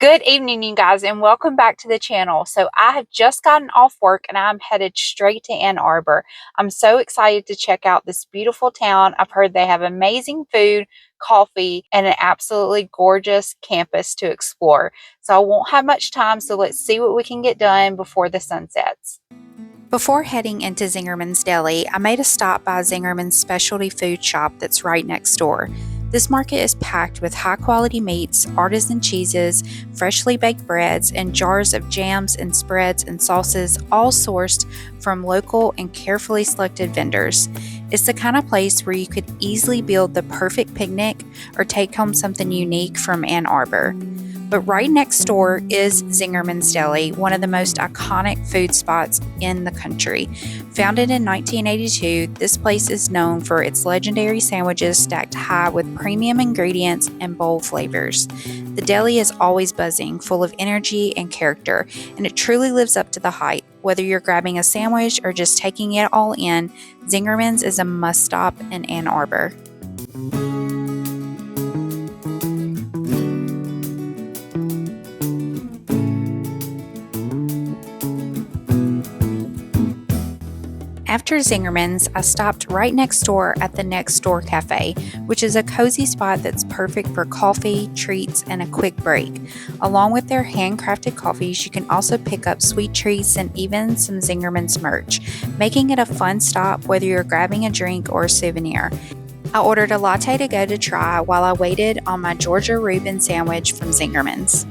Good evening, you guys, and welcome back to the channel. So, I have just gotten off work and I'm headed straight to Ann Arbor. I'm so excited to check out this beautiful town. I've heard they have amazing food, coffee, and an absolutely gorgeous campus to explore. So, I won't have much time, so let's see what we can get done before the sun sets. Before heading into Zingerman's Deli, I made a stop by Zingerman's specialty food shop that's right next door. This market is packed with high-quality meats, artisan cheeses, freshly baked breads, and jars of jams and spreads and sauces, all sourced from local and carefully selected vendors. It's the kind of place where you could easily build the perfect picnic or take home something unique from Ann Arbor. But right next door is Zingerman's Deli, one of the most iconic food spots in the country. Founded in 1982, this place is known for its legendary sandwiches stacked high with premium ingredients and bold flavors. The deli is always buzzing, full of energy and character, and it truly lives up to the hype. Whether you're grabbing a sandwich or just taking it all in, Zingerman's is a must-stop in Ann Arbor. After Zingerman's, I stopped right next door at the Next Door Cafe, which is a cozy spot that's perfect for coffee, treats, and a quick break. Along with their handcrafted coffees, you can also pick up sweet treats and even some Zingerman's merch, making it a fun stop whether you're grabbing a drink or a souvenir. I ordered a latte to go to try while I waited on my Georgia Reuben sandwich from Zingerman's.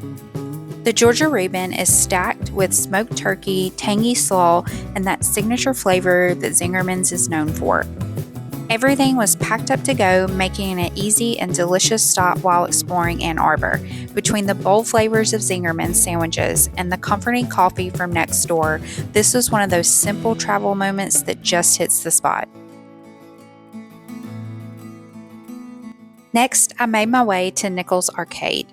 The Georgia Reuben is stacked with smoked turkey, tangy slaw, and that signature flavor that Zingerman's is known for. Everything was packed up to go, making it an easy and delicious stop while exploring Ann Arbor. Between the bold flavors of Zingerman's sandwiches and the comforting coffee from next door, this was one of those simple travel moments that just hits the spot. Next, I made my way to Nichols Arcade,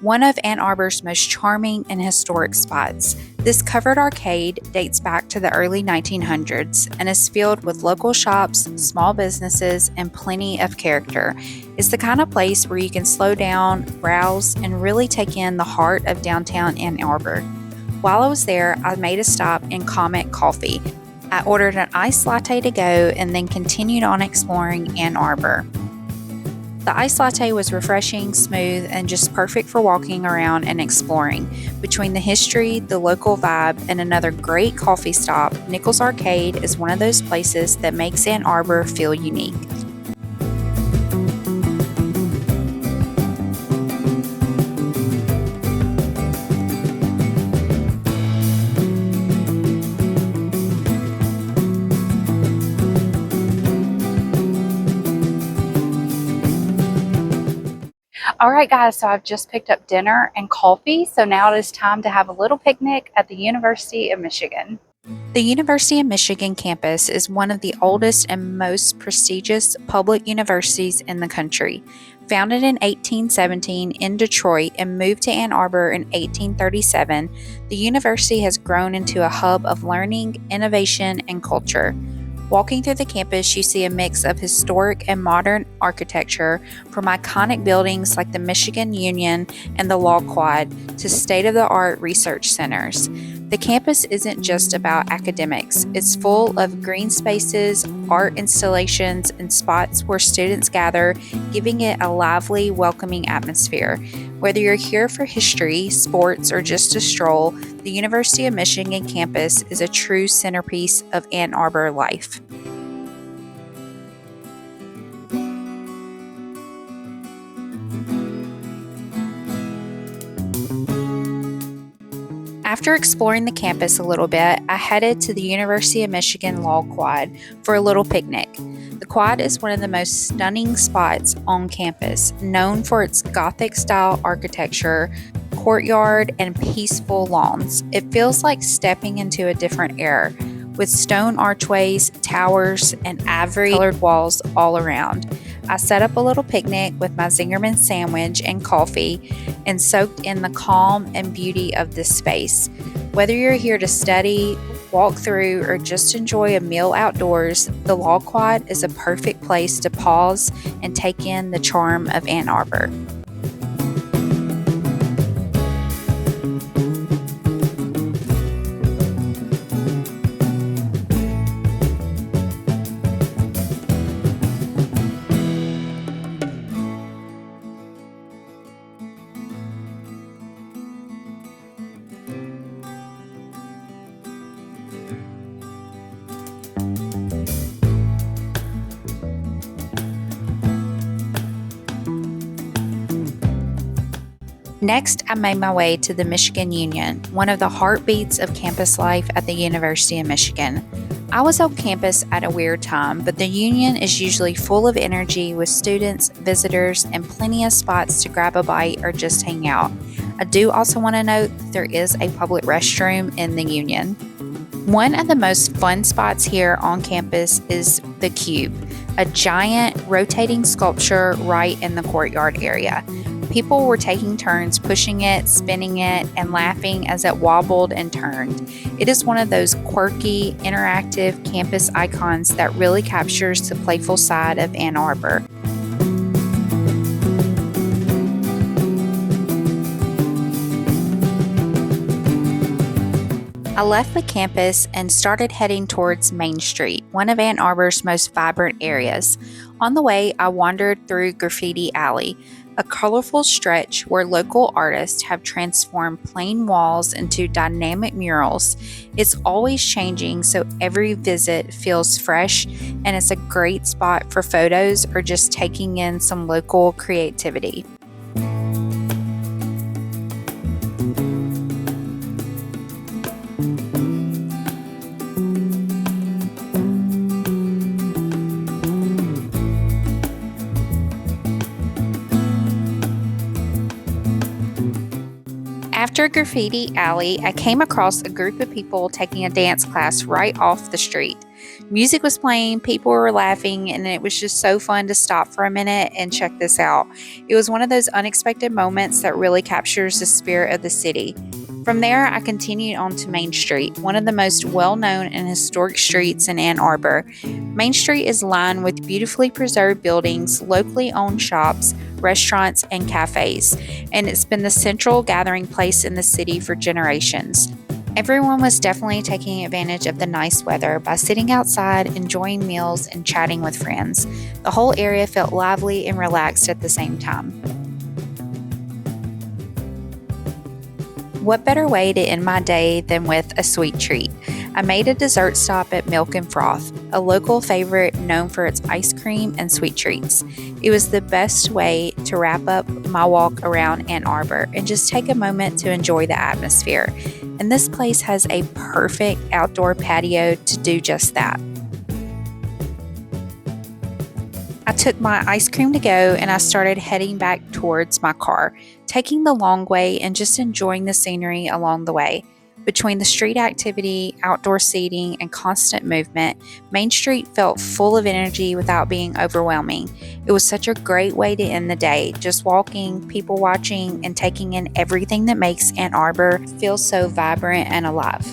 one of Ann Arbor's most charming and historic spots. This covered arcade dates back to the early 1900s and is filled with local shops, small businesses, and plenty of character. It's the kind of place where you can slow down, browse, and really take in the heart of downtown Ann Arbor. While I was there, I made a stop in Comet Coffee. I ordered an iced latte to go and then continued on exploring Ann Arbor. The iced latte was refreshing, smooth, and just perfect for walking around and exploring. Between the history, the local vibe, and another great coffee stop, Nichols Arcade is one of those places that makes Ann Arbor feel unique. Alright guys, so I've just picked up dinner and coffee, so now it is time to have a little picnic at the University of Michigan. The University of Michigan campus is one of the oldest and most prestigious public universities in the country. Founded in 1817 in Detroit and moved to Ann Arbor in 1837, the university has grown into a hub of learning, innovation, and culture. Walking through the campus, you see a mix of historic and modern architecture, from iconic buildings like the Michigan Union and the Law Quad to state-of-the-art research centers. The campus isn't just about academics. It's full of green spaces, art installations, and spots where students gather, giving it a lively, welcoming atmosphere. Whether you're here for history, sports, or just a stroll, the University of Michigan campus is a true centerpiece of Ann Arbor life. After exploring the campus a little bit, I headed to the University of Michigan Law Quad for a little picnic. The quad is one of the most stunning spots on campus, known for its Gothic-style architecture, courtyard, and peaceful lawns. It feels like stepping into a different era, with stone archways, towers, and ivory-colored walls all around. I set up a little picnic with my Zingerman sandwich and coffee and soaked in the calm and beauty of this space. Whether you're here to study, walk through, or just enjoy a meal outdoors, the Law Quad is a perfect place to pause and take in the charm of Ann Arbor. Next, I made my way to the Michigan Union, one of the heartbeats of campus life at the University of Michigan. I was on campus at a weird time, but the Union is usually full of energy with students, visitors, and plenty of spots to grab a bite or just hang out. I do also want to note that there is a public restroom in the Union. One of the most fun spots here on campus is the Cube, a giant rotating sculpture right in the courtyard area. People were taking turns pushing it, spinning it, and laughing as it wobbled and turned. It is one of those quirky, interactive campus icons that really captures the playful side of Ann Arbor. I left the campus and started heading towards Main Street, one of Ann Arbor's most vibrant areas. On the way, I wandered through Graffiti Alley, a colorful stretch where local artists have transformed plain walls into dynamic murals. It's always changing, so every visit feels fresh, and it's a great spot for photos or just taking in some local creativity. After Graffiti Alley, I came across a group of people taking a dance class right off the street. Music was playing, people were laughing, and it was just so fun to stop for a minute and check this out. It was one of those unexpected moments that really captures the spirit of the city. From there, I continued on to Main Street, one of the most well-known and historic streets in Ann Arbor. Main Street is lined with beautifully preserved buildings, locally owned shops, restaurants, and cafes, and it's been the central gathering place in the city for generations. Everyone was definitely taking advantage of the nice weather by sitting outside, enjoying meals, and chatting with friends. The whole area felt lively and relaxed at the same time. What better way to end my day than with a sweet treat? I made a dessert stop at Milk and Froth, a local favorite known for its ice cream and sweet treats. It was the best way to wrap up my walk around Ann Arbor and just take a moment to enjoy the atmosphere. And this place has a perfect outdoor patio to do just that. I took my ice cream to go and I started heading back towards my car, taking the long way and just enjoying the scenery along the way. Between the street activity, outdoor seating, and constant movement, Main Street felt full of energy without being overwhelming. It was such a great way to end the day, just walking, people watching, and taking in everything that makes Ann Arbor feel so vibrant and alive.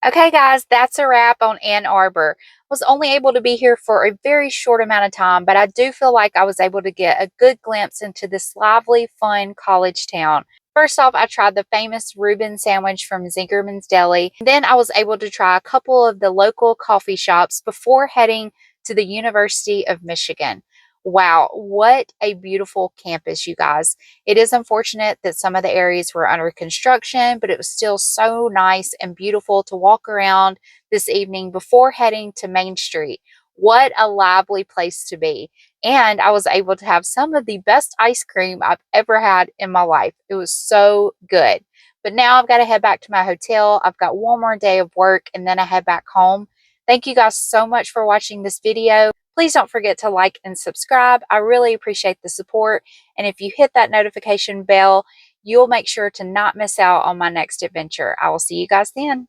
Okay, guys, that's a wrap on Ann Arbor. I was only able to be here for a very short amount of time, but I do feel like I was able to get a good glimpse into this lively, fun college town. First off, I tried the famous Reuben sandwich from Zingerman's Deli. Then I was able to try a couple of the local coffee shops before heading to the University of Michigan. Wow, what a beautiful campus, you guys. It is unfortunate that some of the areas were under construction, but it was still so nice and beautiful to walk around this evening before heading to Main Street. What a lively place to be. And I was able to have some of the best ice cream I've ever had in my life. It was so good. But now I've got to head back to my hotel. I've got one more day of work and then I head back home. Thank you guys so much for watching this video. Please don't forget to like and subscribe. I really appreciate the support. And if you hit that notification bell, you'll make sure to not miss out on my next adventure. I will see you guys then.